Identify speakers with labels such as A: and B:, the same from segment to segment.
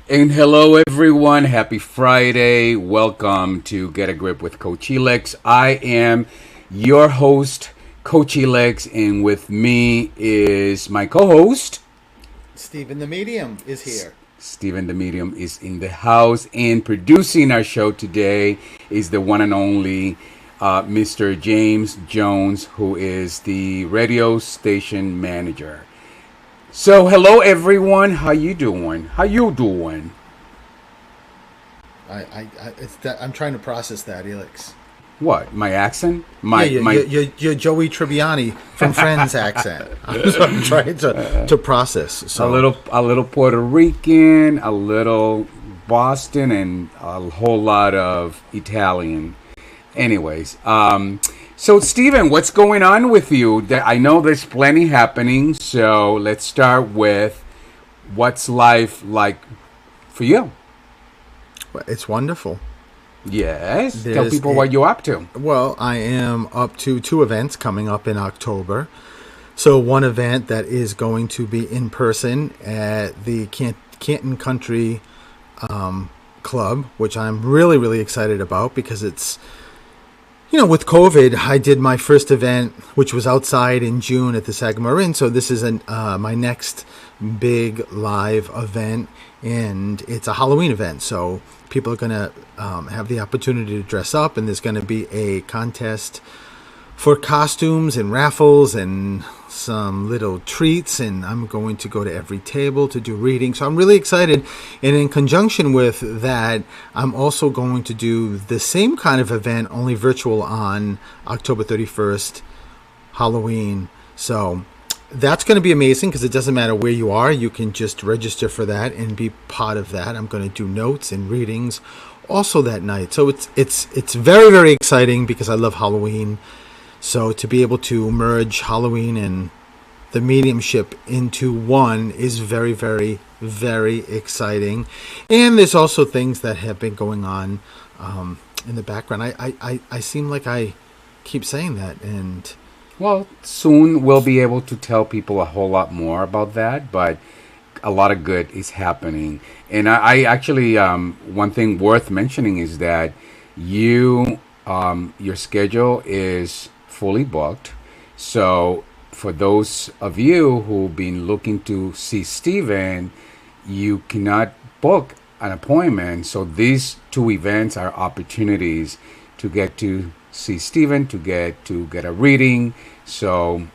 A: And hello, everyone. Happy Friday. Welcome to Get a Grip with Coach Elex. I am your host, Coach Elex, and with me is my co host,
B: Stephen the Medium is here.
A: Steven the Medium is in the house, and producing our show today is the one and only Mr. James Jones, who is the radio station manager. So, hello everyone. How you doing? How you doing?
B: I'm trying to process that, Elix.
A: What? My accent? My
B: Your Joey Tribbiani from Friends accent. I'm trying to process. So
A: a little Puerto Rican, a little Boston, and a whole lot of Italian. Anyways, so Steven, what's going on with you? I know there's plenty happening, so let's start with what's life like for you?
B: it's wonderful.
A: Yes, tell people what you're up to.
B: Well, I am up to two events coming up in October. So one event that is going to be in person at the Canton Country Club, which I'm really, really excited about because it's, with COVID, I did my first event, which was outside in June at the Sagamore Inn. So this is my next big live event, and it's a Halloween event. So people are going to have the opportunity to dress up, and there's going to be a contest for costumes and raffles and some little treats, and I'm going to go to every table to do readings. So I'm really excited. And in conjunction with that, I'm also going to do the same kind of event, only virtual, on October 31st, Halloween. So that's going to be amazing because it doesn't matter where you are. You can just register for that and be part of that. I'm going to do notes and readings also that night. So it's very, very exciting because I love Halloween. So to be able to merge Halloween and the mediumship into one is very, very, very exciting. And there's also things that have been going on in the background. I seem like I keep saying that. And
A: Well, soon we'll be able to tell people a whole lot more about that, but a lot of good is happening. And I actually, one thing worth mentioning is that your schedule is fully booked. So for those of you who've been looking to see Steven, you cannot book an appointment. So these two events are opportunities to get to see Steven, to get a reading. So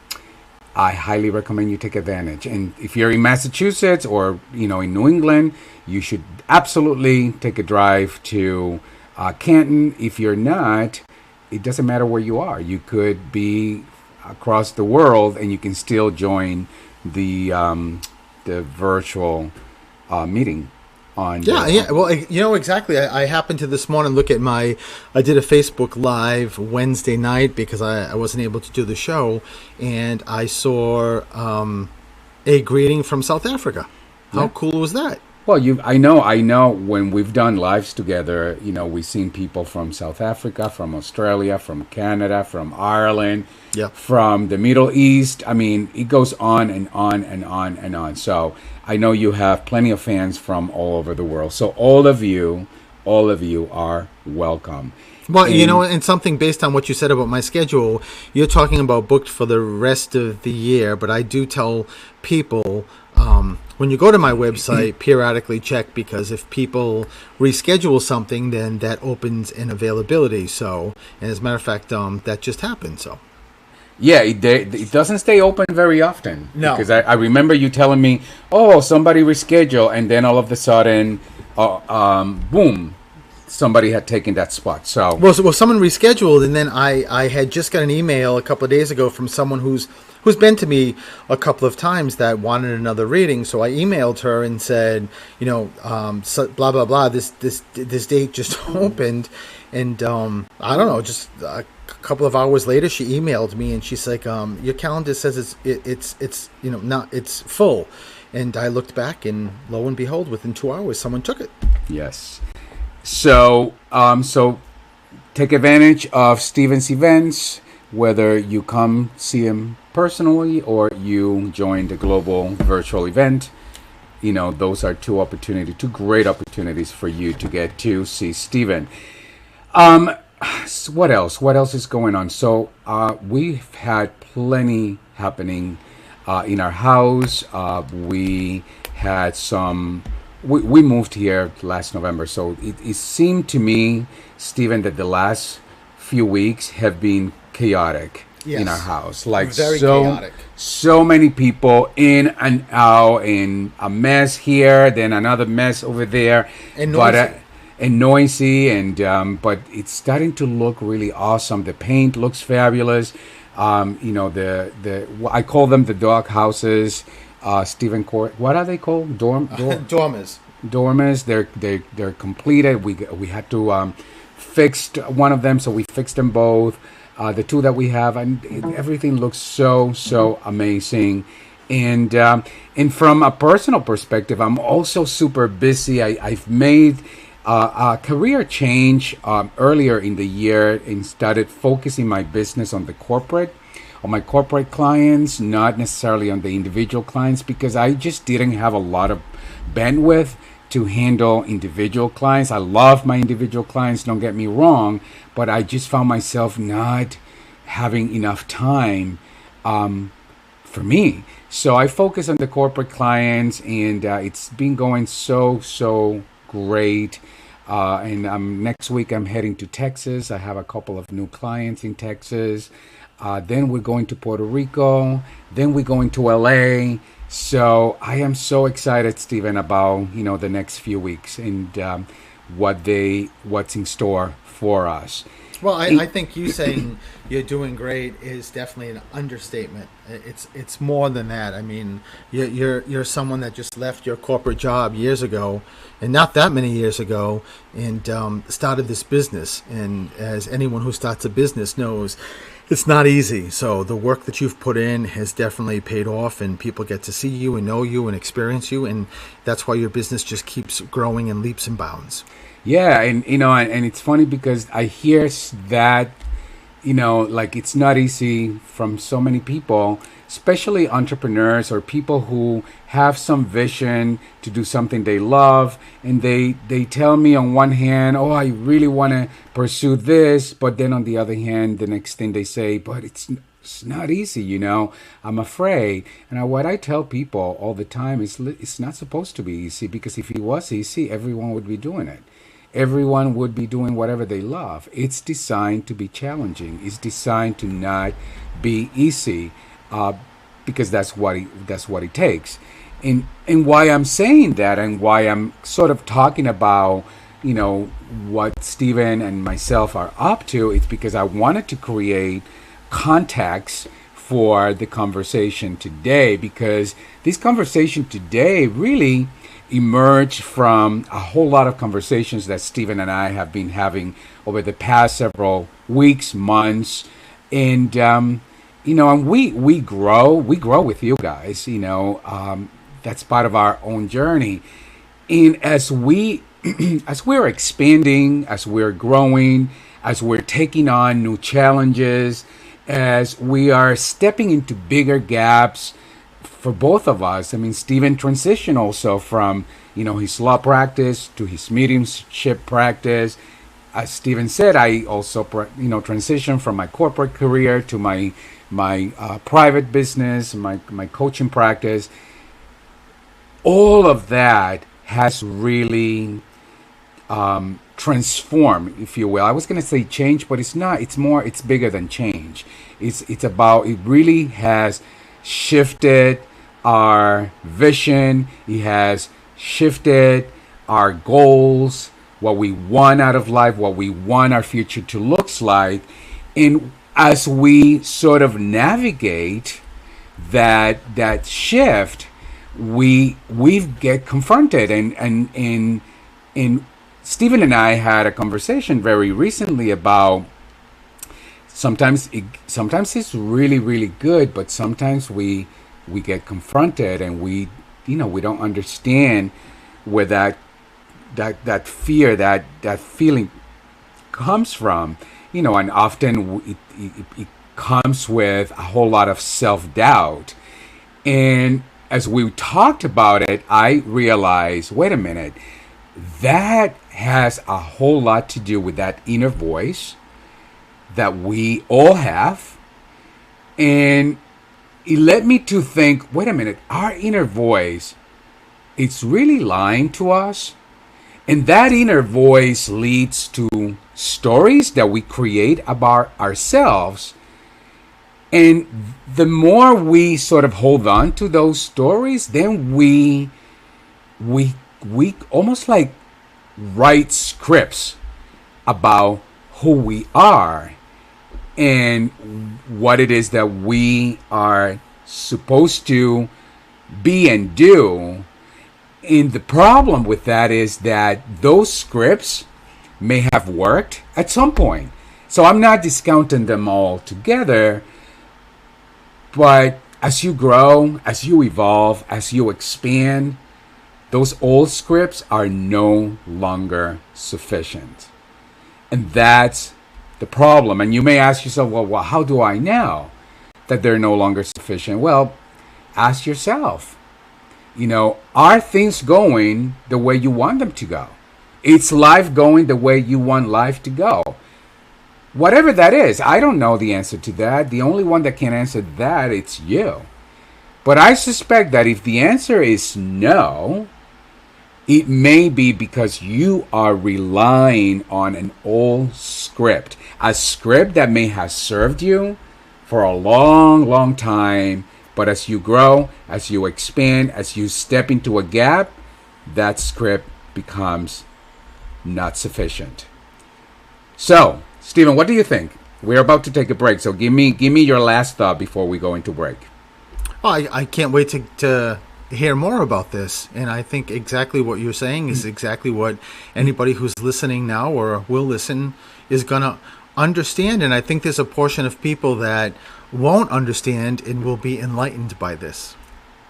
A: I highly recommend you take advantage. And if you're in Massachusetts or in New England, you should absolutely take a drive to Canton. If you're not, it doesn't matter where you are. You could be across the world, and you can still join the virtual meeting.
B: Yeah. Well, exactly. I happened to this morning look at I did a Facebook Live Wednesday night because I wasn't able to do the show, and I saw a greeting from South Africa. How cool was that?
A: Well, I know. When we've done lives together, we've seen people from South Africa, from Australia, from Canada, from Ireland, from the Middle East. I mean, it goes on and on and on and on. So I know you have plenty of fans from all over the world. So all of you are welcome.
B: Well, and something based on what you said about my schedule, you're talking about booked for the rest of the year, but I do tell people, when you go to my website, periodically check, because if people reschedule something, then that opens an availability. So, and as a matter of fact, that just happened. So,
A: yeah, it doesn't stay open very often.
B: No,
A: because I remember you telling me, oh, somebody rescheduled, and then all of a sudden, boom, somebody had taken that spot. So,
B: well, someone rescheduled, and then I had just got an email a couple of days ago from someone who's been to me a couple of times that wanted another reading. So I emailed her and said, so blah blah blah. This date just opened, and I don't know. Just a couple of hours later, she emailed me and she's like, "Your calendar says it's full." And I looked back, and lo and behold, within 2 hours, someone took it.
A: Yes. So take advantage of Steven's events, whether you come see him personally or you join the global virtual event. those are two great opportunities for you to get to see Steven. What else? What else is going on? So we've had plenty happening in our house. We had some. We moved here last November, so it seemed to me, Stephen, that the last few weeks have been chaotic in our
B: Yes.
A: house. Like
B: Very chaotic.
A: so many people in and out, and a mess here, then another mess over there,
B: And
A: but
B: noisy.
A: and noisy, and but it's starting to look really awesome. The paint looks fabulous. The I call them the dog houses. Stephen Court. What are they called?
B: Dormers.
A: Dormers. They're completed. We had to fix one of them, so we fixed them both. The two that we have, and everything looks so amazing. And from a personal perspective, I'm also super busy. I've made a career change earlier in the year and started focusing my business on my corporate clients, not necessarily on the individual clients, because I just didn't have a lot of bandwidth to handle individual clients. I love my individual clients, don't get me wrong, but I just found myself not having enough time for me. So I focus on the corporate clients, and it's been going so great. And next week I'm heading to Texas. I have a couple of new clients in Texas. Then we're going to Puerto Rico. Then we're going to LA. So I am so excited, Stephen, about the next few weeks and what's in store for us.
B: Well, I think you saying you're doing great is definitely an understatement. It's more than that. I mean, you're someone that just left your corporate job years ago, and not that many years ago, and started this business. And as anyone who starts a business knows, it's not easy. So the work that you've put in has definitely paid off, and people get to see you and know you and experience you, and that's why your business just keeps growing in leaps and bounds.
A: Yeah, and it's funny because I hear that, like it's not easy from so many people, especially entrepreneurs or people who have some vision to do something they love, and they tell me on one hand, oh, I really want to pursue this, but then on the other hand, the next thing they say, but it's not easy, I'm afraid. And what I tell people all the time is it's not supposed to be easy, because if it was easy, everyone would be doing it. Everyone would be doing whatever they love. It's designed to be challenging. It's designed to not be easy, because that's what it takes. And why I'm saying that, and why I'm sort of talking about what Steven and myself are up to, it's because I wanted to create context for the conversation today, because this conversation today really emerged from a whole lot of conversations that Stephen and I have been having over the past several weeks, months, and and we grow with you guys. That's part of our own journey, and as as we're expanding, as we're growing, as we're taking on new challenges, as we are stepping into bigger gaps for both of us. I mean, Stephen transitioned also from, his law practice to his mediumship practice. As Stephen said, I also, transitioned from my corporate career to my private business, my coaching practice. All of that has really transformed, if you will. I was going to say change, but it's not. It's bigger than change. It's about, it really has shifted our vision. It has shifted our goals, what we want out of life, what we want our future to look like. And as we sort of navigate that shift, we get confronted, and Stephen and I had a conversation very recently about sometimes it's really good, but sometimes we get confronted, and we don't understand where that fear, that feeling comes from, and often it comes with a whole lot of self-doubt. And as we talked about it, I realized, wait a minute, that has a whole lot to do with that inner voice that we all have. And it led me to think, wait a minute, our inner voice, it's really lying to us. And that inner voice leads to stories that we create about ourselves. And the more we sort of hold on to those stories, then we almost like write scripts about who we are and what it is that we are supposed to be and do. And the problem with that is that those scripts may have worked at some point. So I'm not discounting them all together, but as you grow, as you evolve, as you expand, those old scripts are no longer sufficient. And that's the problem. And you may ask yourself, well, how do I know that they're no longer sufficient? Well, ask yourself, are things going the way you want them to go? It's life going the way you want life to go? Whatever that is, I don't know the answer to that. The only one that can answer that, it's you. But I suspect that if the answer is no, it may be because you are relying on an old script, a script that may have served you for a long, long time. But as you grow, as you expand, as you step into a gap, that script becomes not sufficient. So, Stephen, what do you think? We're about to take a break, so give me your last thought before we go into break.
B: Oh, I can't wait to hear more about this. And I think exactly what you're saying is exactly what anybody who's listening now or will listen is going to understand. And I think there's a portion of people that won't understand and will be enlightened by this.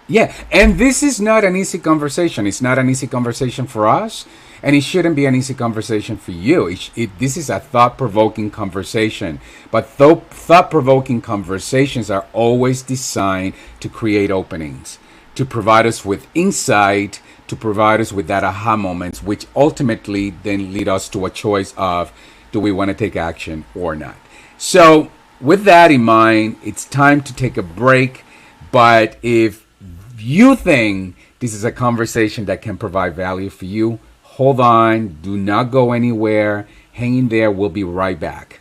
A: Yeah, and this is not an easy conversation. It's not an easy conversation for us, and it shouldn't be an easy conversation for you. This is a thought-provoking conversation, but thought-provoking conversations are always designed to create openings, to provide us with insight, to provide us with that aha moments, which ultimately then lead us to a choice of, do we want to take action or not? So, with that in mind, it's time to take a break. But if you think this is a conversation that can provide value for you, hold on. Do not go anywhere. Hang in there. We'll be right back.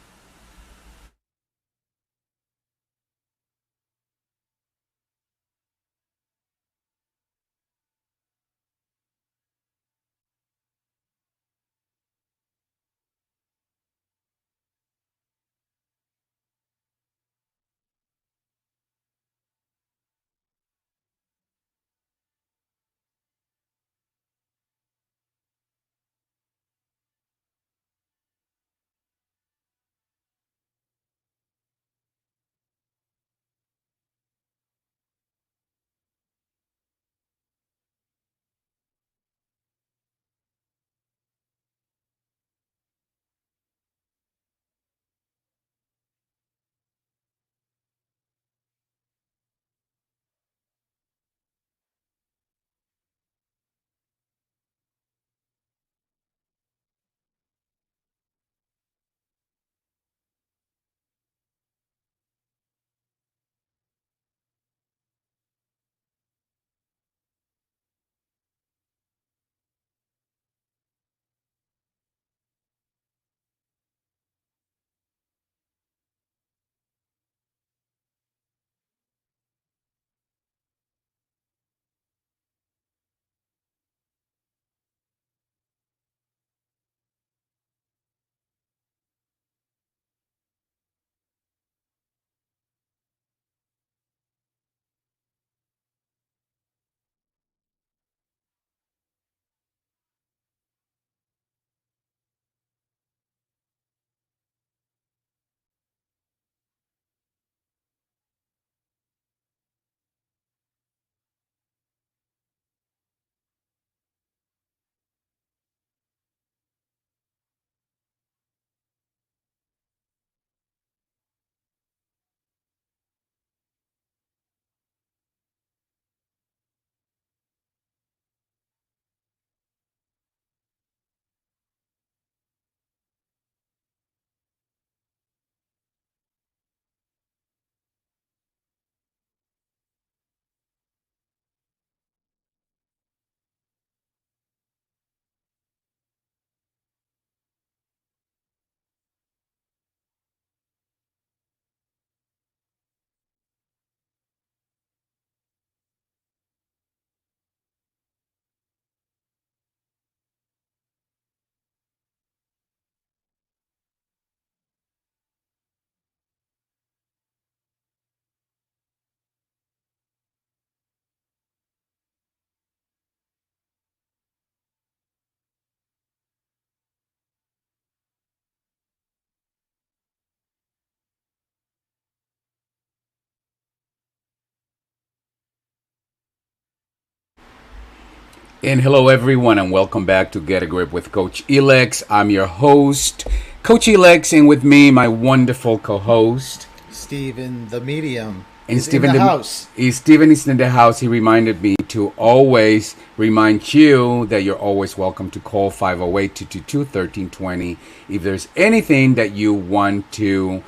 A: And hello, everyone, and welcome back to Get a Grip with Coach Elex. I'm your host, Coach Elex, and with me, my wonderful co-host,
B: Stephen, the medium,
A: and
B: is in
A: Stephen.
B: the house.
A: Stephen is in the house. He reminded me to always remind you that you're always welcome to call 508-222-1320 if there's anything that you want to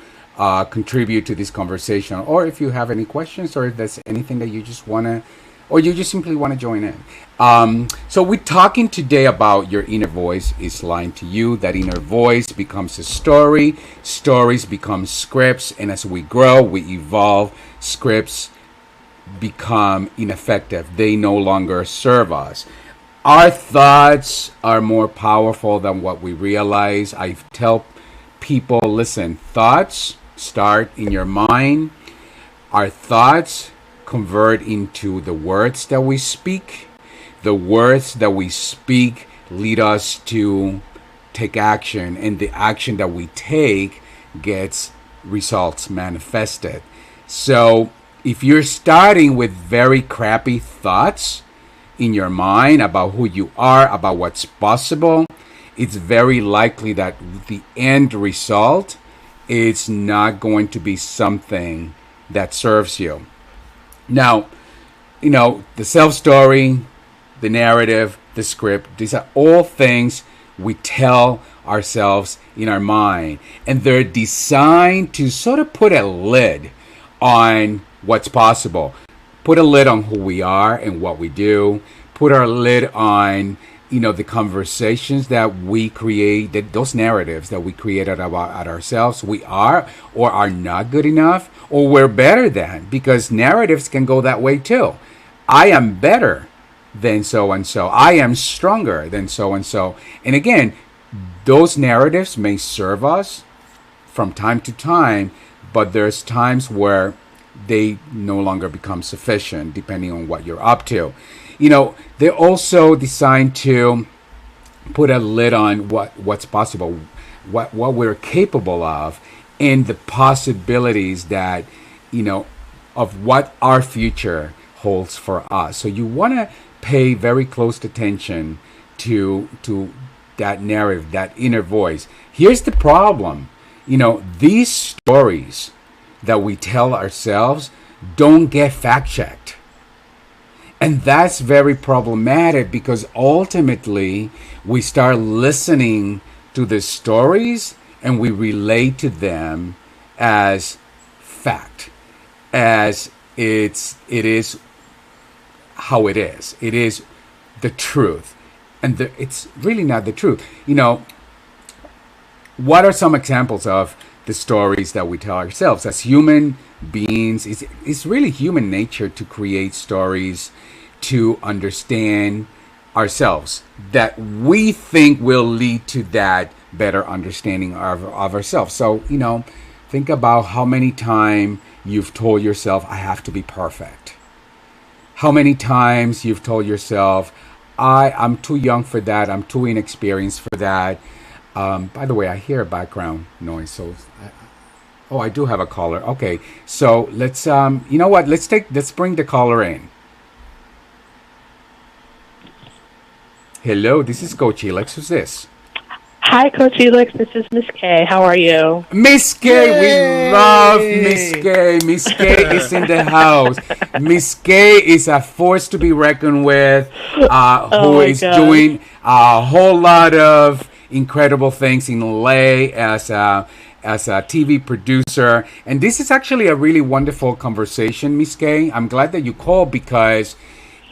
A: contribute to this conversation, or if you have any questions, or if there's anything that you just want to, or you just simply want to join in. So we're talking today about your inner voice is lying to you. That inner voice becomes a story. Stories become scripts. And as we grow, we evolve. Scripts become ineffective. They no longer serve us. Our thoughts are more powerful than what we realize. I tell people, listen, thoughts start in your mind. Our thoughts convert into the words that we speak. The words that we speak lead us to take action, and the action that we take gets results manifested. So if you're starting with very crappy thoughts in your mind about who you are, about what's possible, it's very likely that the end result is not going to be something that serves you. Now, the self story, the narrative, the script, these are all things we tell ourselves in our mind. And they're designed to sort of put a lid on what's possible, put a lid on who we are and what we do, put our lid on the conversations that we create, those narratives that we created about ourselves. We are or are not good enough, or we're better than, because narratives can go that way too. I am better than so and so. I am stronger than so and so. And again, those narratives may serve us from time to time, but there's times where they no longer become sufficient depending on what you're up to. They're also designed to put a lid on what's possible, what we're capable of, and the possibilities that, of what our future holds for us. So you want to pay very close attention to that narrative, that inner voice. Here's the problem. These stories that we tell ourselves don't get fact checked. And that's very problematic, because ultimately we start listening to the stories and we relate to them as fact, as it is how it is. It is the truth. And it's really not the truth. What are some examples of the stories that we tell ourselves as human beings? It's really human nature to create stories to understand ourselves that we think will lead to that better understanding of ourselves. So, think about how many times you've told yourself, I have to be perfect. How many times you've told yourself, I'm too young for that. I'm too inexperienced for that. By the way, I hear a background noise. So, I do have a caller. Okay, so let's, you know what? Let's bring the caller in. Hello, this is Coach Elex. Who's this?
C: Hi, Coach Elex. This is Miss K. How are you?
A: Miss K, we love Miss K. Miss K is in the house. Miss K is a force to be reckoned with, who is doing a whole lot of incredible things in LA as a TV producer. And this is actually a really wonderful conversation, Miss K. I'm glad that you called, because,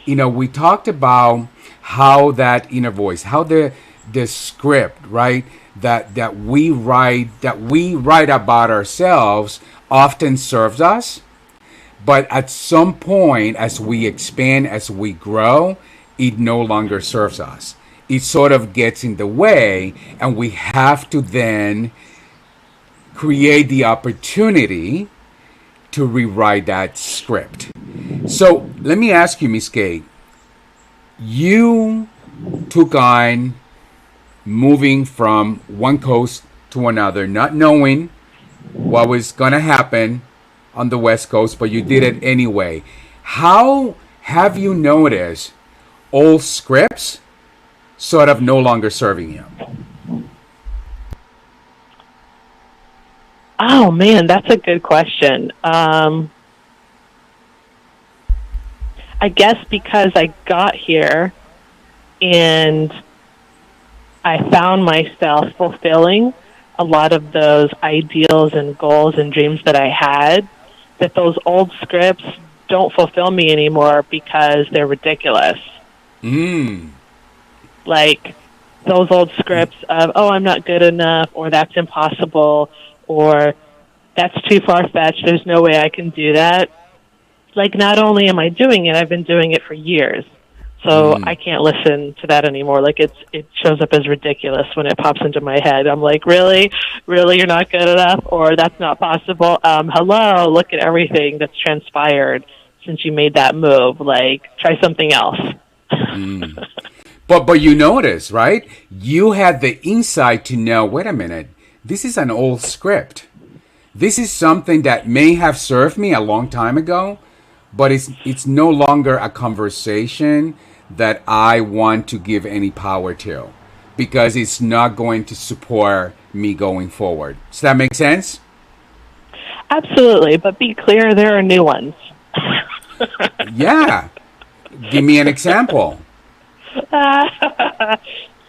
A: we talked about how that inner voice, how the script, right, that we write about ourselves often serves us, but at some point, as we expand, as we grow, it no longer serves us. It sort of gets in the way, and we have to then create the opportunity to rewrite that script. So let me ask you, Miss Kate, you took on moving from one coast to another, not knowing what was going to happen on the West Coast, but you did it anyway. How have you noticed old scripts sort of no longer serving you?
C: Oh man, that's a good question. I guess because I got here and I found myself fulfilling a lot of those ideals and goals and dreams that I had, that those old scripts don't fulfill me anymore because they're ridiculous.
A: Mm.
C: Like those old scripts of, oh, I'm not good enough, or that's impossible, or that's too far-fetched, there's no way I can do that. Like, not only am I doing it, I've been doing it for years. So I can't listen to that anymore. Like, it shows up as ridiculous when it pops into my head. I'm like, really? Really, you're not good enough? Or that's not possible? Hello, look at everything that's transpired since you made that move. Like, try something else.
A: But you notice, right? You had the insight to know, wait a minute, this is an old script. This is something that may have served me a long time ago, but it's no longer a conversation that I want to give any power to, because it's not going to support me going forward. Does that make sense?
C: Absolutely, but be clear, there are new ones.
A: Yeah. Give me an example.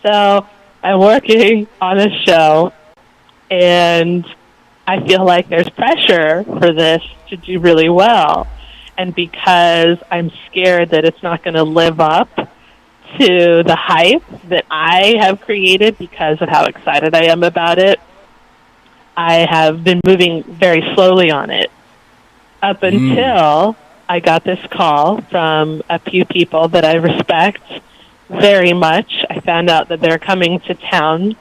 C: So I'm working on a show, and I feel like there's pressure for this to do really well. And because I'm scared that it's not going to live up to the hype that I have created because of how excited I am about it, I have been moving very slowly on it up until I got this call from a few people that I respect very much. I found out that they're coming to town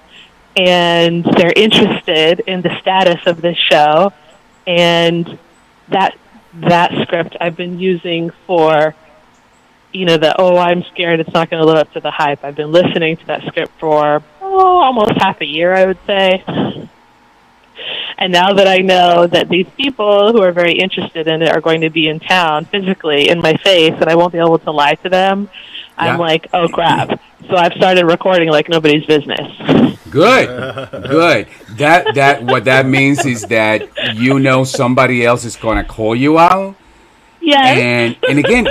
C: and they're interested in the status of this show, and that script I've been using for, I'm scared it's not going to live up to the hype. I've been listening to that script for almost half a year, I would say. And now that I know that these people who are very interested in it are going to be in town physically in my face and I won't be able to lie to them, I'm like, oh crap. So I've started recording like nobody's business.
A: Good. That what that means is that somebody else is going to call you out.
C: Yes.
A: And again,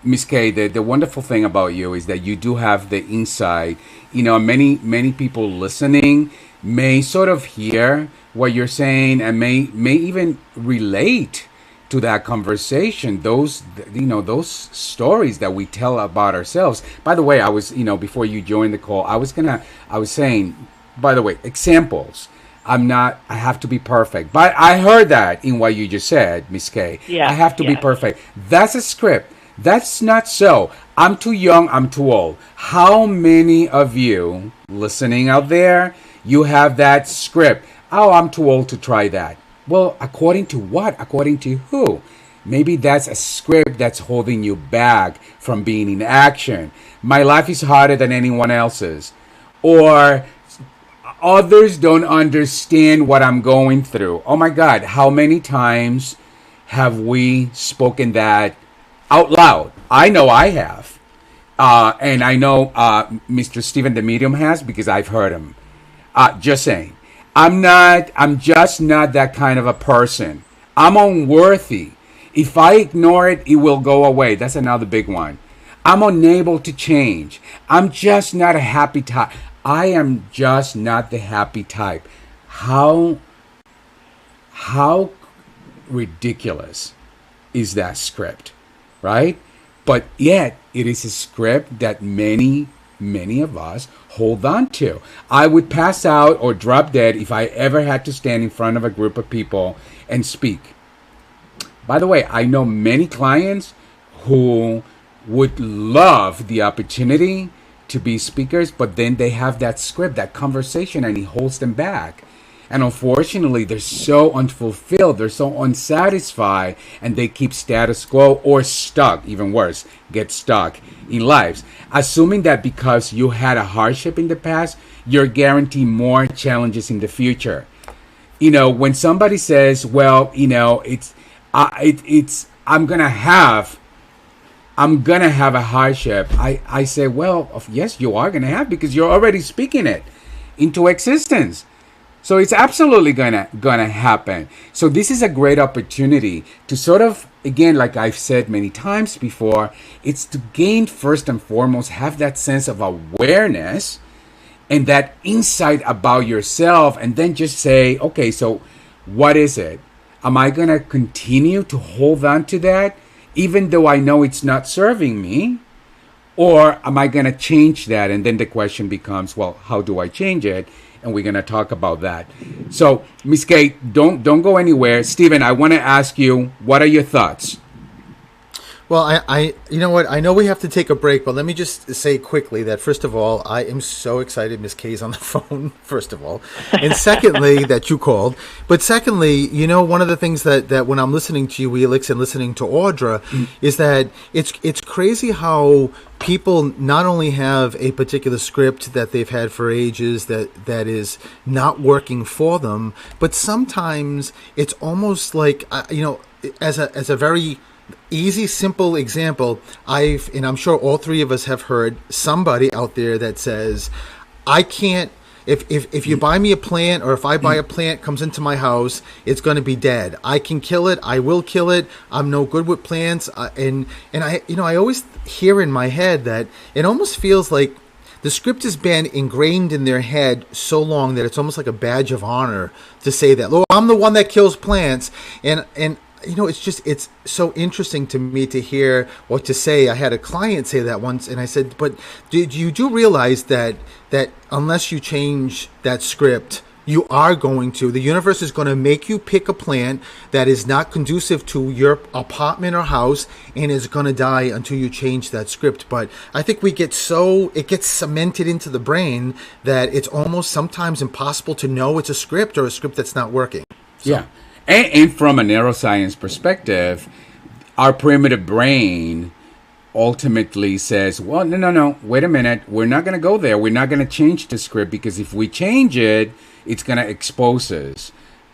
A: Miss K, the wonderful thing about you is that you do have the insight. Many people listening may sort of hear what you're saying and may even relate to that conversation, those stories that we tell about ourselves. By the way, I was, before you joined the call, I was saying, by the way, examples. I have to be perfect. But I heard that in what you just said, Miss K.
C: Yeah,
A: I have to be perfect. That's a script. That's not so. I'm too young, I'm too old. How many of you listening out there, you have that script? Oh, I'm too old to try that. Well, according to what? According to who? Maybe that's a script that's holding you back from being in action. My life is harder than anyone else's. Or others don't understand what I'm going through. Oh my God, how many times have we spoken that out loud? I know I have. And I know Mr. Stephen the Medium has, because I've heard him. Just saying. I'm just not that kind of a person. I'm unworthy. If I ignore it, it will go away. That's another big one. I'm unable to change. I'm just not a happy type. I am just not the happy type. How ridiculous is that script, right? But yet, it is a script that many of us hold on to. I would pass out or drop dead if I ever had to stand in front of a group of people and speak. By the way, I know many clients who would love the opportunity to be speakers, but then they have that script, that conversation, and it holds them back. And unfortunately, they're so unfulfilled, they're so unsatisfied, and they keep status quo or stuck, even worse, get stuck in lives. Assuming that because you had a hardship in the past, you're guaranteed more challenges in the future. When somebody says, well, I'm going to have I'm gonna have a hardship. I say, well, yes, you are gonna have, because you're already speaking it into existence. So it's absolutely gonna happen. So this is a great opportunity to sort of, again, like I've said many times before, it's to gain, first and foremost, have that sense of awareness and that insight about yourself, and then just say, okay, so what is it? Am I going to continue to hold on to that even though I know it's not serving me? Or am I going to change that? And then the question becomes, well, how do I change it? And we're going to talk about that. So, Miss Kate, don't go anywhere. Stephen, I want to ask you, what are your thoughts?
B: Well, you know what? I know we have to take a break, but let me just say quickly that first of all, I am so excited Miss Kay's on the phone, first of all. And secondly, that you called. But secondly, you know, one of the things that when I'm listening to you, Elix, and listening to Audra, is that it's crazy how people not only have a particular script that they've had for ages that is not working for them, but sometimes it's almost like, you know, as a very easy, simple example, and I'm sure all three of us have heard somebody out there that says, I can't, if you buy me a plant, or if I buy a plant comes into my house, it's going to be dead. I can kill it. I will kill it. I'm no good with plants. And I, you know, I always hear in my head that it almost feels like the script has been ingrained in their head so long that it's almost like a badge of honor to say that, oh, I'm the one that kills plants. And you know, it's so interesting to me to hear or to say. I had a client say that once, and I said, but you do realize that unless you change that script, you are going to, the universe is going to make you pick a plant that is not conducive to your apartment or house, and is going to die until you change that script. But I think it gets cemented into the brain that it's almost sometimes impossible to know it's a script or a script that's not working. So.
A: Yeah. And from a neuroscience perspective, our primitive brain ultimately says, well, no, wait a minute. We're not going to go there. We're not going to change the script, because if we change it, it's going to expose us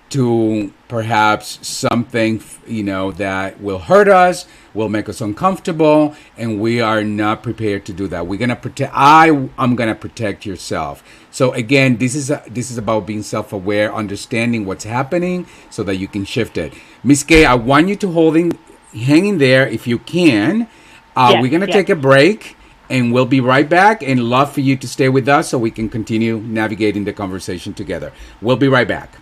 A: to perhaps something, you know, that will hurt us, will make us uncomfortable, and we are not prepared to do that. We're going to protect, I'm going to protect yourself. So again, this is about being self-aware, understanding what's happening so that you can shift it. Miss Kay, I want you to hang in there if you can.
C: Yes,
A: We're going to
C: yes.
A: take a break, and we'll be right back, and love for you to stay with us so we can continue navigating the conversation together. We'll be right back.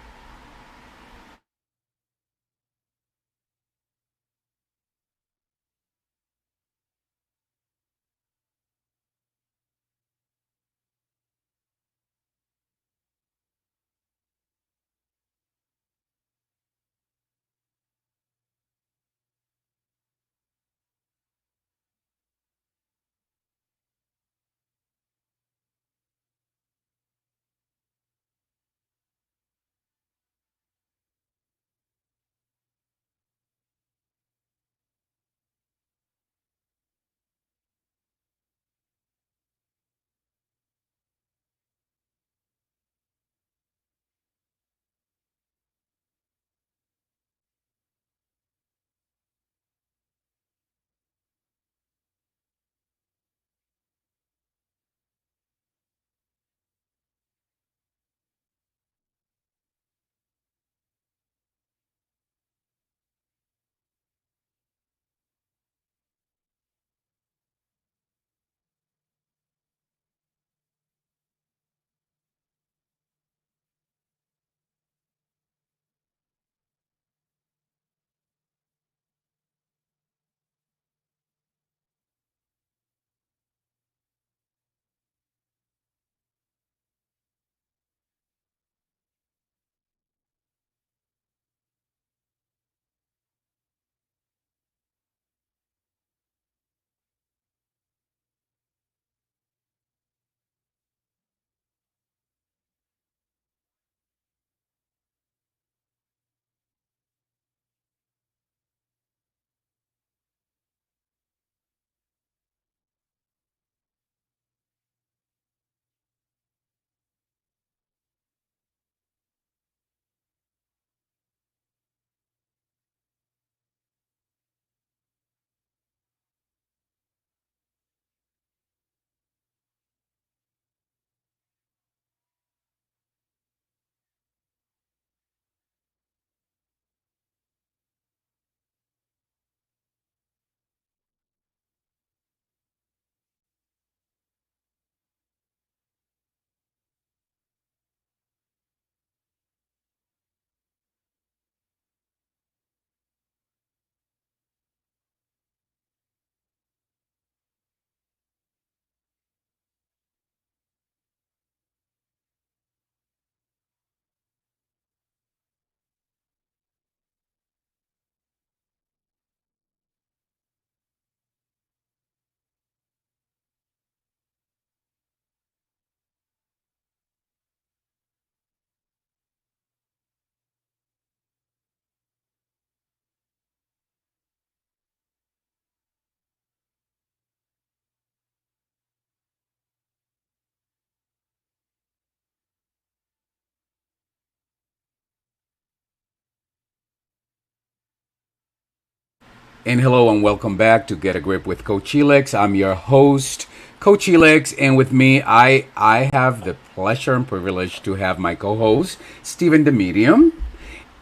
A: And hello and welcome back to Get a Grip with Coach Helix. I'm your host, Coach Helix, and with me, I have the pleasure and privilege to have my co-host, Stephen the Medium,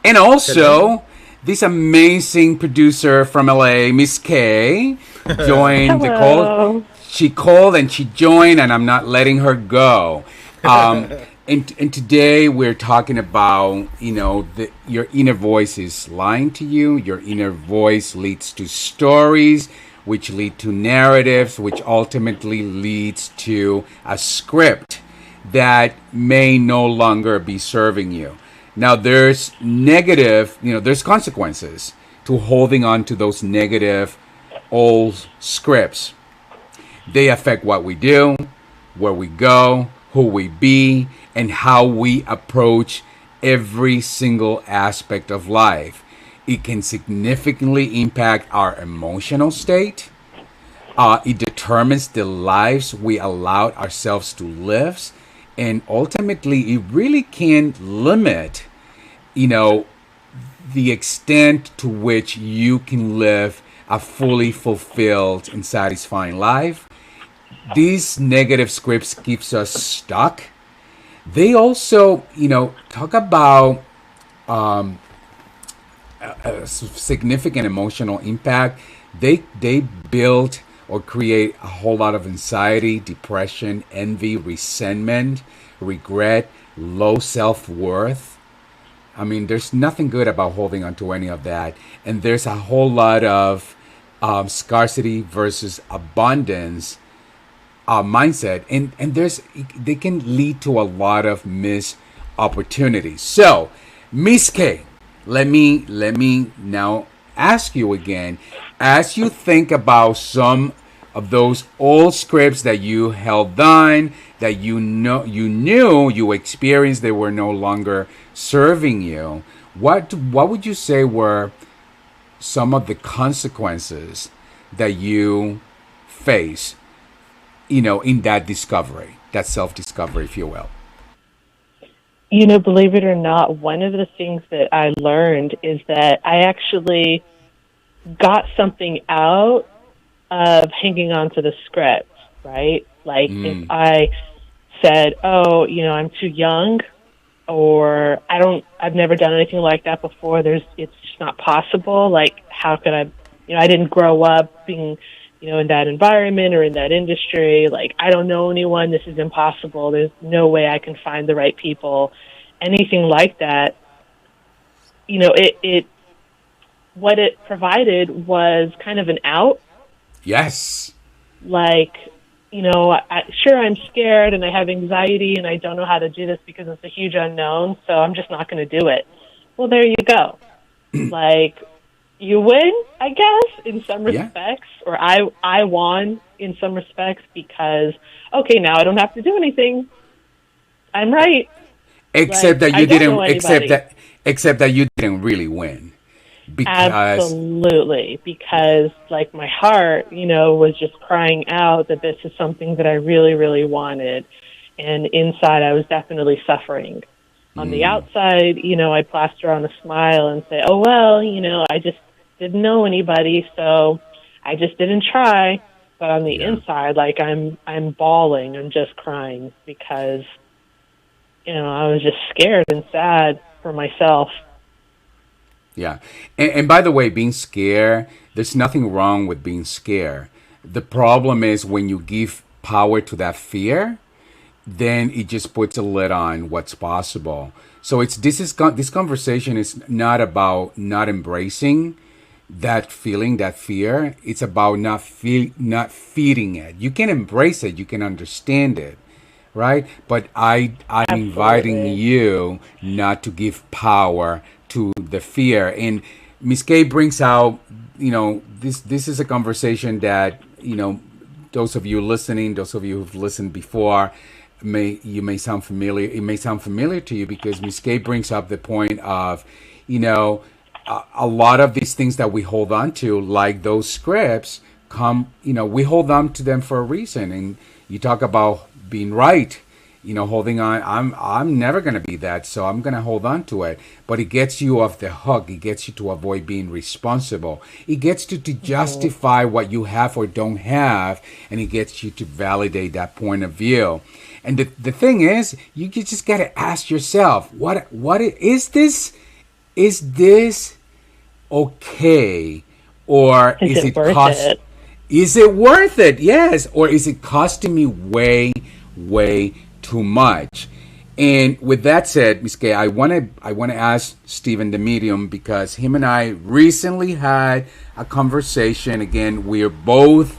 A: and
B: Hello.
A: also this amazing producer from LA, Miss K, joined the call.
C: Hello.
A: She called and she joined, and I'm not letting her go. And today we're talking about, your inner voice is lying to you. Your inner voice leads to stories, which lead to narratives, which ultimately leads to a script that may no longer be serving you. Now, there's consequences to holding on to those negative old scripts. They affect what we do, where we go, who we be, and how we approach every single aspect of life. It can significantly impact our emotional state. It determines the lives we allow ourselves to live. And ultimately, it really can limit, you know, the extent to which you can live a fully fulfilled and satisfying life. These negative scripts keeps us stuck. They also, talk about a significant emotional impact. They build or create a whole lot of anxiety, depression, envy, resentment, regret, low self-worth. I mean, there's nothing good about holding on to any of that. And there's a whole lot of scarcity versus abundance mindset, and they can lead to a lot of missed opportunities. So, Miss K, let me now ask you again, as you think about some of those old scripts that you held on, that you experienced, they were no longer serving you. What would you say were some of the consequences that you face, in that discovery, that self discovery, if you will?
C: Believe it or not, one of the things that I learned is that I actually got something out of hanging on to the script, right? Like if
A: Mm,
C: I said, "Oh, I'm too young," or I've never done anything like that before. It's just not possible. Like, how could I, I didn't grow up being, in that environment or in that industry. Like, I don't know anyone. This is impossible. There's no way I can find the right people. Anything like that. It what it provided was kind of an out.
A: yes.
C: Like, sure, I'm scared and I have anxiety and I don't know how to do this because it's a huge unknown, so I'm just not going to do it. Well, there you go. Like, you win, I guess, in some
A: Yeah.
C: respects, or I won in some respects because, okay, now I don't have to do anything. I'm right.
A: Except
C: Like,
A: that
C: I
A: you
C: don't know
A: didn't. Except
C: anybody.
A: that. Except that you didn't really win because.
C: Absolutely, because like my heart, was just crying out that this is something that I really, really wanted, and inside I was definitely suffering. On the
A: Mm,
C: outside, I'd plaster on a smile and say, "Oh well, I just didn't know anybody, so I just didn't try." But on the
A: yeah.
C: inside, like I'm bawling, I'm just crying because I was just scared and sad for myself.
A: Yeah. And by the way, being scared, there's nothing wrong with being scared. The problem is when you give power to that fear, then it just puts a lid on what's possible. So this conversation is not about not embracing that feeling, that fear. It's about not feeding it. You can embrace it, you can understand it, right? But I'm inviting
C: Absolutely.
A: you not to give power to the fear. And Miss K brings out, this is a conversation that, those of you listening, those of you who've listened before, may sound familiar. It may sound familiar to you because Miss K brings up the point of, you know, a lot of these things that we hold on to, like those scripts, we hold on to them for a reason. And you talk about being right, holding on. I'm never going to be that, so I'm going to hold on to it. But it gets you off the hook. It gets you to avoid being responsible. It gets you to justify what you have or don't have, and it gets you to validate that point of view. And the thing is, you just got to ask yourself, what is this? Is this okay, or
C: Is
A: is
C: it
A: it
C: worth it?
A: Is it worth it? Yes, or is it costing me way too much? And with that said, Ms. Kay, I want to ask Stephen the medium, because him and I recently had a conversation. Again, we are both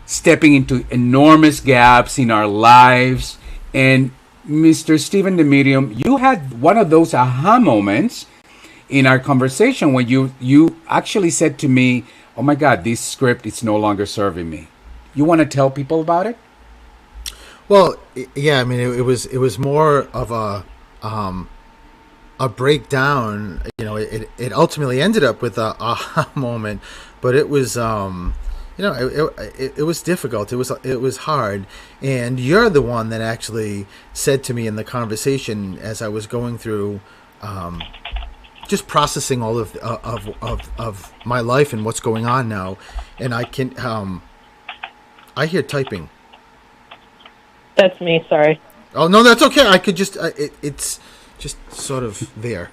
A: stepping into enormous gaps in our lives, and Mr. Stephen the medium, you had one of those aha moments in our conversation when you actually said to me, "Oh my God, this script is no longer serving me." You want to tell people about it?
B: Well, yeah, I mean, it was more of a breakdown. It ultimately ended up with a aha moment, but it was it was difficult. It was hard, and you're the one that actually said to me in the conversation as I was going through. Just processing all of my life and what's going on now, and I hear typing.
C: That's me. Sorry.
B: Oh no, that's okay. I could just it's just sort of there.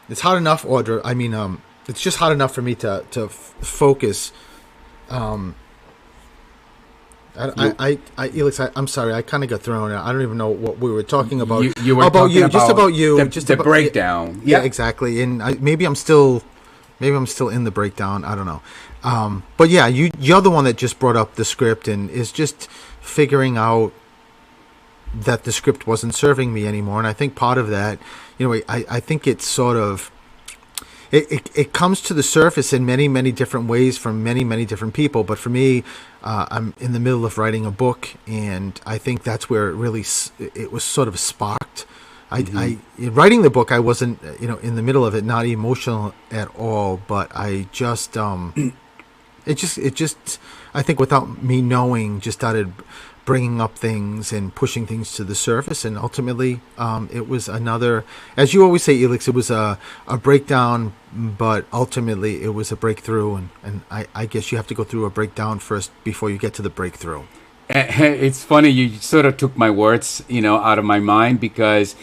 B: It's hot enough, Audra. I mean, it's just hot enough for me to focus. Elix, I'm sorry. I kind of got thrown out. I don't even know what we were talking about.
A: You were
B: about
A: talking
B: you,
A: about
B: just about you, just
A: the
B: about,
A: breakdown.
B: Yeah, exactly. And maybe I'm still in the breakdown. I don't know. But yeah, you're the one that just brought up the script and is just figuring out that the script wasn't serving me anymore. And I think part of that, I think it's sort of. It comes to the surface in many, many different ways from many, many different people. But for me, I'm in the middle of writing a book, and I think that's where it was sort of sparked. I writing the book, I wasn't, in the middle of it, not emotional at all. But I just, it just, I think without me knowing, just started bringing up things and pushing things to the surface, and ultimately it was another, as you always say, Elix, it was a breakdown, but ultimately it was a breakthrough, and I guess you have to go through a breakdown first before you get to the breakthrough.
A: It's funny, you sort of took my words out of my mind, because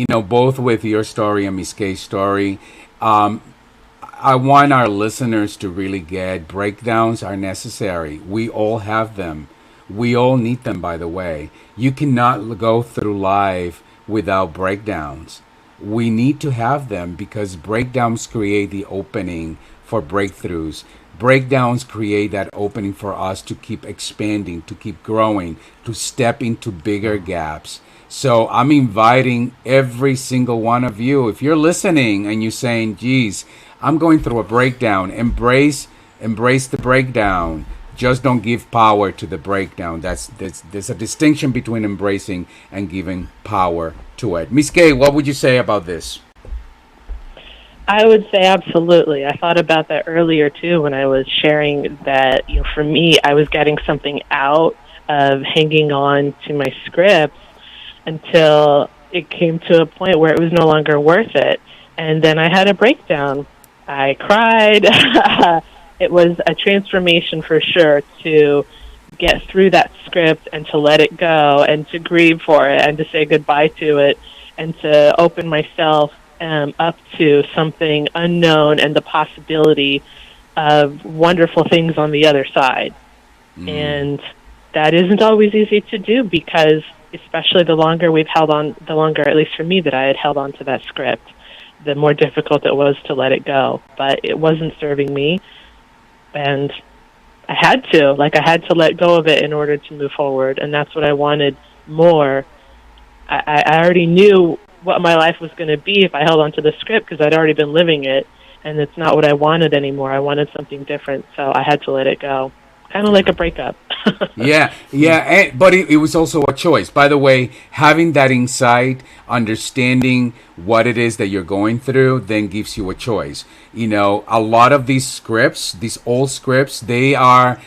A: both with your story and Miss Kay's story, I want our listeners to really get breakdowns are necessary. We all have them. We all need them, by the way. You cannot go through life without breakdowns. We need to have them, because breakdowns create the opening for breakthroughs. Breakdowns create that opening for us to keep expanding, to keep growing, to step into bigger gaps. So I'm inviting every single one of you, if you're listening and you're saying, geez, I'm going through a breakdown, embrace the breakdown. Just don't give power to the breakdown. There's a distinction between embracing and giving power to it. Miss Kay, what would you say about this?
C: I would say absolutely. I thought about that earlier too when I was sharing that, for me, I was getting something out of hanging on to my scripts until it came to a point where it was no longer worth it. And then I had a breakdown. I cried. It was a transformation for sure to get through that script and to let it go and to grieve for it and to say goodbye to it and to open myself up to something unknown and the possibility of wonderful things on the other side. And that isn't always easy to do, because especially the longer, at least for me, that I had held on to that script, the more difficult it was to let it go. But it wasn't serving me. And I had to let go of it in order to move forward. And that's what I wanted more. I already knew what my life was going to be if I held on to the script, because I'd already been living it. And it's not what I wanted anymore. I wanted something different. So I had to let it go. Kind of like a breakup.
A: Yeah. But it was also a choice. By the way, having that insight, understanding what it is that you're going through, then gives you a choice. A lot of these scripts, these old scripts, they're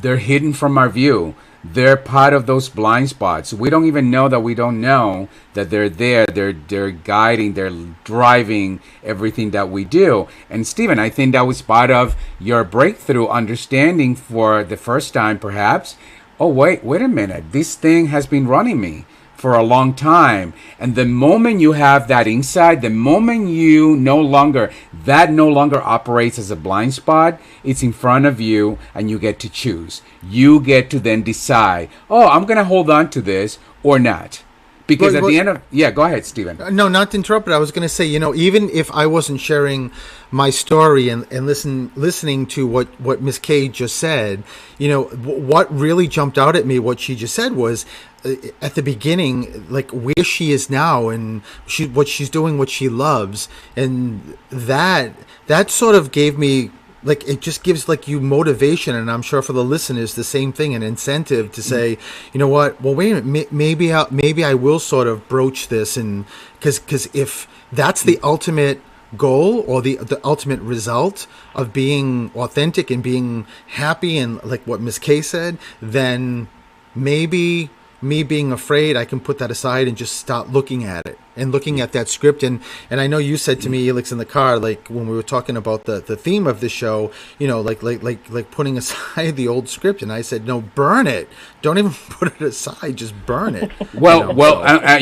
A: hidden from our view. they're part of those blind spots. We don't even know that we don't know that they're there. They're guiding, they're driving everything that we do. And Stephen, I think that was part of your breakthrough understanding for the first time, perhaps. Oh, wait a minute. This thing has been running me for a long time. And the moment you have that insight, the moment you no longer operates as a blind spot, it's in front of you and you get to choose. You get to then decide, oh, I'm going to hold on to this or not. Because at the end of, yeah, go ahead, Stephen.
B: No, not to interrupt, but I was going to say, even if I wasn't sharing my story and listening to what Miss K just said, what really jumped out at me, what she just said was at the beginning, like where she is now and what she's doing, what she loves. And that sort of gave me, like, it just gives like you motivation, and I'm sure for the listeners the same thing, an incentive to say, you know what, well, wait a minute, maybe I will sort of broach this, and because if that's the ultimate goal or the ultimate result of being authentic and being happy, and like what Miss K said, then maybe me being afraid, I can put that aside and just start looking at it and looking at that script. And I know you said to me, Elix, in the car, like when we were talking about the theme of the show, like putting aside the old script. And I said, no, burn it. Don't even put it aside. Just burn it.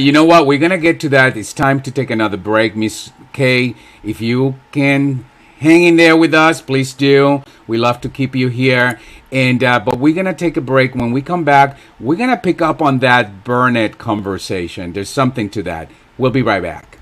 A: You know what? We're going to get to that. It's time to take another break. Miss K, if you can hang in there with us, please do. We love to keep you here. And but we're going to take a break. When we come back, we're going to pick up on that burn it conversation. There's something to that. We'll be right back.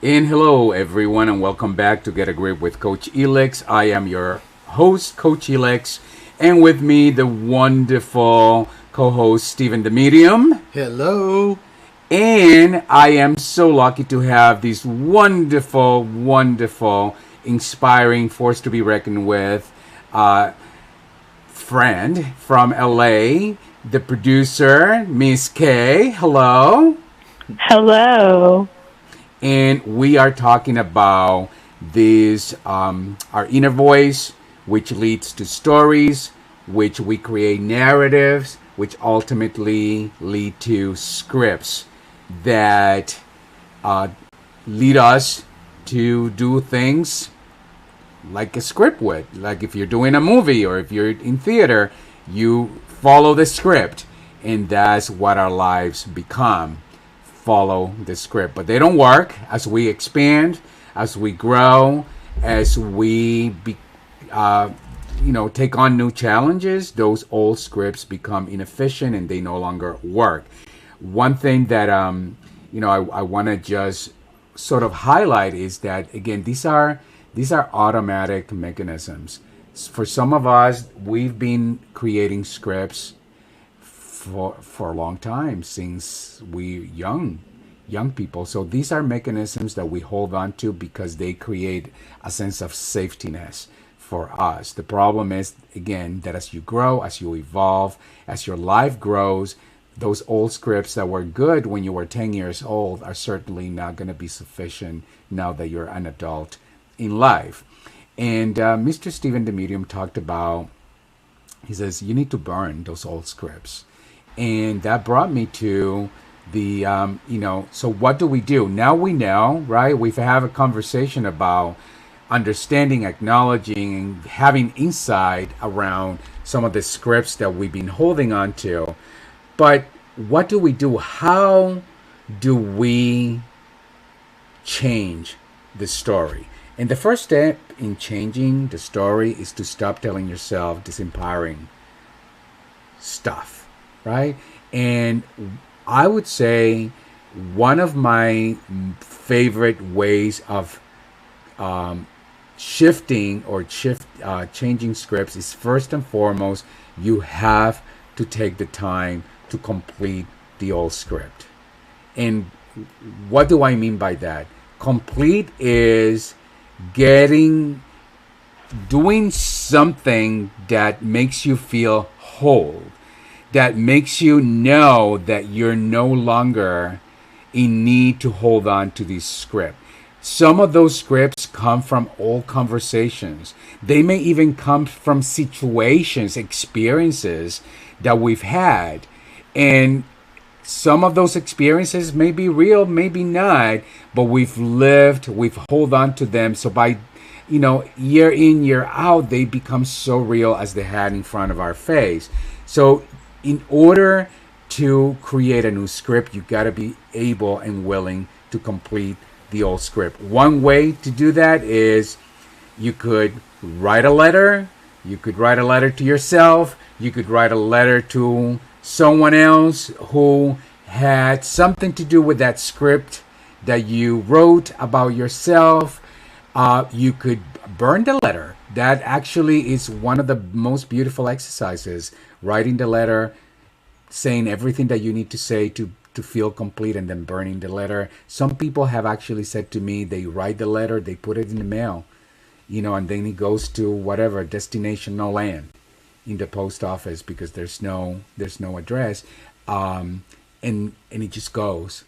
A: And hello, everyone, and welcome back to Get a Grip with Coach Elix. I am your host, Coach Elix. And with me, the wonderful co-host, Stephen the Medium.
B: Hello.
A: And I am so lucky to have this wonderful, wonderful, inspiring force to be reckoned with friend from LA, the producer, Miss K. Hello.
C: Hello.
A: And we are talking about this, our inner voice, which leads to stories, which we create narratives, which ultimately lead to scripts that lead us to do things like a script would. Like if you're doing a movie or if you're in theater, you follow the script, and that's what our lives become. Follow the script, but they don't work as we expand, as we grow, as we take on new challenges. Those old scripts become inefficient and they no longer work. One thing that I want to just sort of highlight is that, again, these are automatic mechanisms. For some of us, we've been creating scripts for a long time, since we young people. So these are mechanisms that we hold on to because they create a sense of safetiness for us. The problem is, again, that as you grow, as you evolve, as your life grows, those old scripts that were good when you were 10 years old are certainly not going to be sufficient now that you're an adult in life. And Mr. Stephen the Medium talked about, he says, you need to burn those old scripts. And that brought me to the, so what do we do? Now we know, right? We've had a conversation about understanding, acknowledging, and having insight around some of the scripts that we've been holding on to. But what do we do? How do we change the story? And the first step in changing the story is to stop telling yourself disempowering stuff, right? And I would say one of my favorite ways of changing scripts is, first and foremost, you have to take the time to complete the old script. And what do I mean by that? Complete is doing something that makes you feel whole, that makes you know that you're no longer in need to hold on to this script. Some of those scripts come from old conversations. They may even come from situations, experiences that we've had. And some of those experiences may be real, maybe not, but we've hold on to them. So by, year in, year out, they become so real as they had in front of our face. So in order to create a new script, you got to be able and willing to complete the old script. One way to do that is you could write a letter. You could write a letter to yourself. You could write a letter to someone else who had something to do with that script that you wrote about yourself. You could burn the letter. That actually is one of the most beautiful exercises. Writing the letter, saying everything that you need to say to feel complete, and then burning the letter. Some people have actually said to me, they write the letter, they put it in the mail, and then it goes to whatever destination, no land, in the post office, because there's no address, and it just goes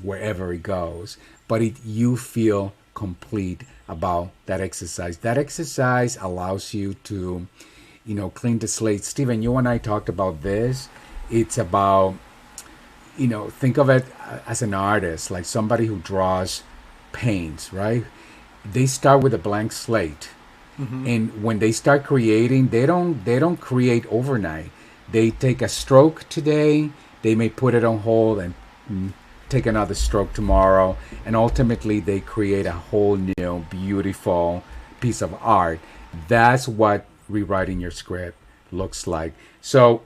A: wherever it goes. But you feel complete about that exercise. That exercise allows you to, clean the slate. Stephen, you and I talked about this. It's about, think of it as an artist, like somebody who draws paints, right? They start with a blank slate. Mm-hmm. And when they start creating, they don't create overnight. They take a stroke today, they may put it on hold and take another stroke tomorrow, and ultimately they create a whole new beautiful piece of art. That's what rewriting your script looks like. So,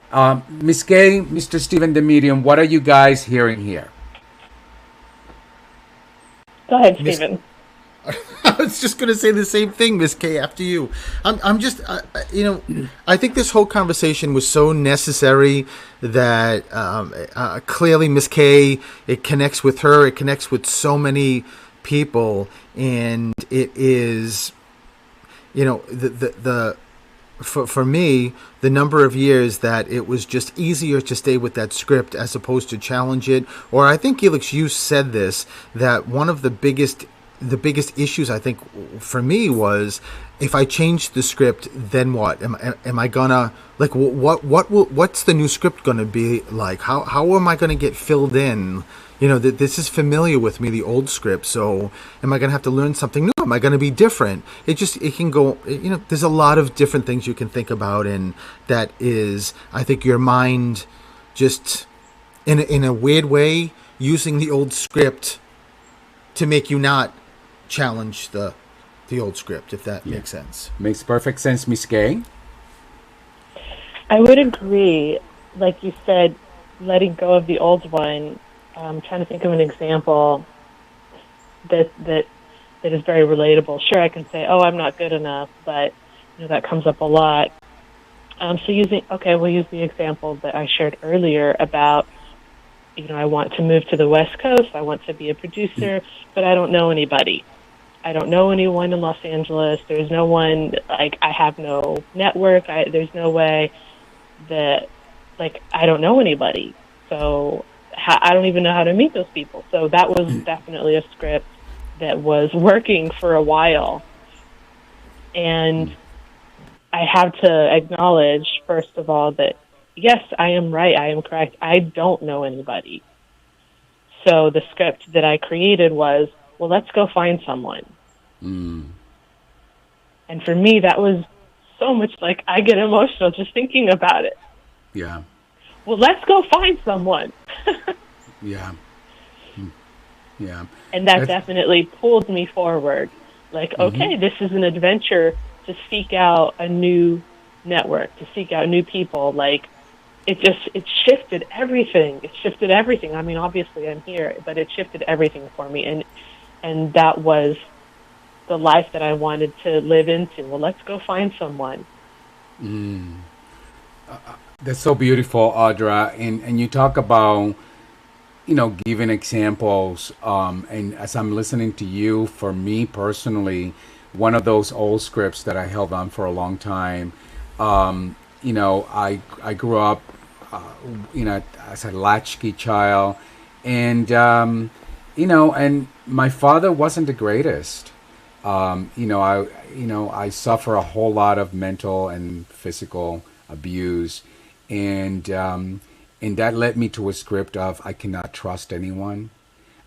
A: Miss Gay, Mr. Stephen the Medium, what are you guys hearing here?
C: Go ahead, Stephen.
B: I was just going to say the same thing, Miss K. After you, I'm just, I think this whole conversation was so necessary that clearly Miss K, it connects with her, it connects with so many people, and it is, the for me, the number of years that it was just easier to stay with that script as opposed to challenge it. Or I think, Felix, you said this, that one of the biggest issues, I think, for me was, if I change the script, then what? Am I gonna, like, what's the new script gonna be like? How am I gonna get filled in? This is familiar with me, the old script. So am I going to have to learn something new? Am I going to be different? It can go, there's a lot of different things you can think about. And that is, I think, your mind just in a weird way, using the old script to make you not challenge the old script, if that makes sense.
A: Makes perfect sense, Miss Kay.
C: I would agree. Like you said, letting go of the old one. I'm trying to think of an example that is very relatable. Sure, I can say, "Oh, I'm not good enough," but that comes up a lot. We'll use the example that I shared earlier about, I want to move to the West Coast. I want to be a producer, but I don't know anybody. I don't know anyone in Los Angeles. There's no one, I have no network. There's no way that, I don't know anybody. So I don't even know how to meet those people. So that was definitely a script that was working for a while. And I have to acknowledge, first of all, that yes, I am right. I am correct. I don't know anybody. So the script that I created was, well, let's go find someone. And for me, that was so much, I get emotional just thinking about it.
A: Yeah.
C: Well, let's go find someone.
A: Yeah. Yeah.
C: And that definitely pulled me forward. Okay, this is an adventure to seek out a new network, to seek out new people. It shifted everything. It shifted everything. I mean, obviously I'm here, but it shifted everything for me. And that was the life that I wanted to live into. Well, let's go find someone.
A: That's so beautiful, Audra. And you talk about, giving examples. And as I'm listening to you, for me personally, one of those old scripts that I held on for a long time, I grew up, as a latchkey child. And, and my father wasn't the greatest. I suffer a whole lot of mental and physical abuse, and that led me to a script of, I cannot trust anyone.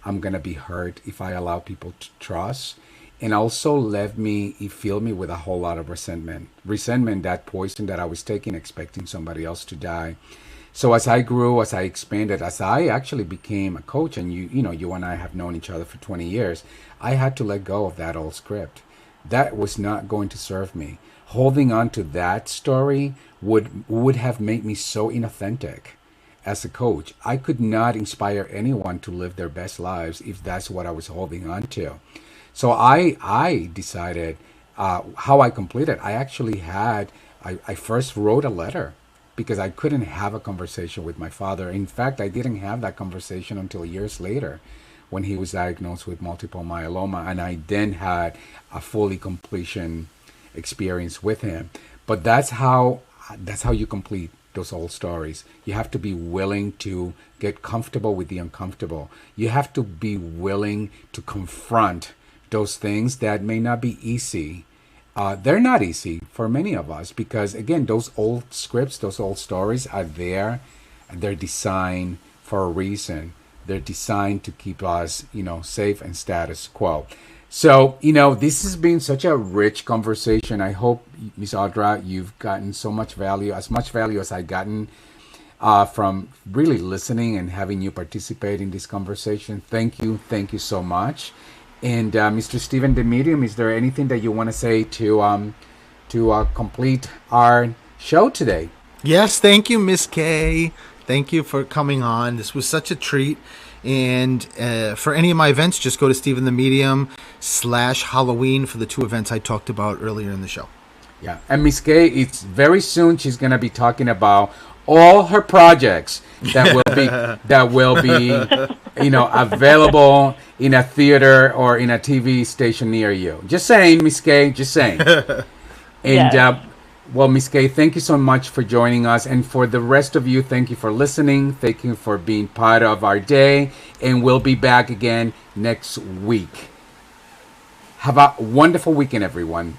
A: I'm gonna be hurt if I allow people to trust, and also it filled me with a whole lot of resentment, that poison that I was taking, expecting somebody else to die. So as I grew, as I expanded, as I actually became a coach, and you and I have known each other for 20 years, I had to let go of that old script. That was not going to serve me. Holding on to that story would have made me so inauthentic as a coach. I could not inspire anyone to live their best lives if that's what I was holding on to. So I decided how I completed. I first wrote a letter, because I couldn't have a conversation with my father. In fact, I didn't have that conversation until years later, when he was diagnosed with multiple myeloma, and I then had a fully completion experience with him. But that's how you complete those old stories. You have to be willing to get comfortable with the uncomfortable. You have to be willing to confront those things that may not be easy. They're not easy for many of us, because, again, those old scripts, those old stories are there. They're designed for a reason. They're designed to keep us, safe and status quo. So, this has been such a rich conversation. I hope, Ms. Audra, you've gotten so much value as I've gotten from really listening and having you participate in this conversation. Thank you so much. And Mr. Stephen, the medium, is there anything that you want to say to complete our show today?
B: Yes, thank you, Miss Kay. Thank you for coming on. This was such a treat. And for any of my events, just go to Stephen the Medium/Halloween for the 2 events I talked about earlier in the show.
A: Yeah, and Miss Kay, it's very soon she's gonna be talking about all her projects that will be available in a theater or in a TV station near you. Just saying, Miss Kay, just saying. And
C: Yes.
A: well, Miss Kay, thank you so much for joining us, and for the rest of you, thank you for listening. Thank you for being part of our day, and we'll be back again next week. Have a wonderful weekend, everyone.